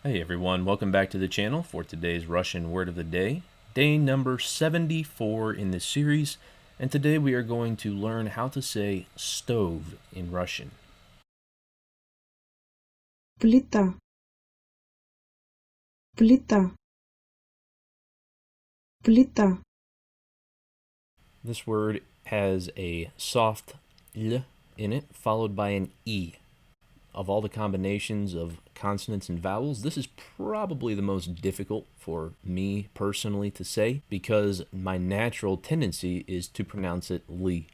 Hey everyone, welcome back to the channel for today's Russian word of the day, day number 74 in this series, and today we are going to learn how to say stove in Russian. Плита. Плита. Плита. This word has a soft l in it, followed by an e. Of all the combinations of consonants and vowels, this is probably the most difficult for me personally to say because my natural tendency is to pronounce it li,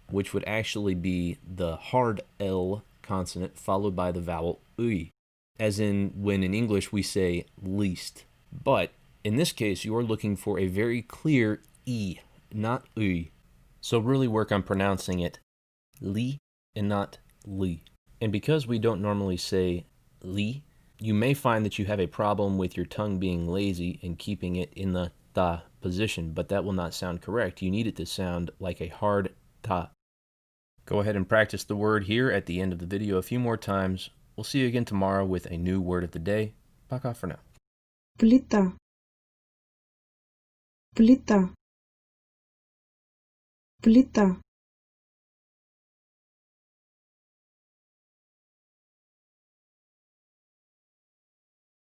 which would actually be the hard L consonant followed by the vowel ui, as in when in English we say least. But in this case, you are looking for a very clear e, not ui. So really work on pronouncing it li and not li. And because we don't normally say li, you may find that you have a problem with your tongue being lazy and keeping it in the ta position, but that will not sound correct. You need it to sound like a hard ta. Go ahead and practice the word here at the end of the video a few more times. We'll see you again tomorrow with a new word of the day. Пока for now. Плита. Плита. Плита.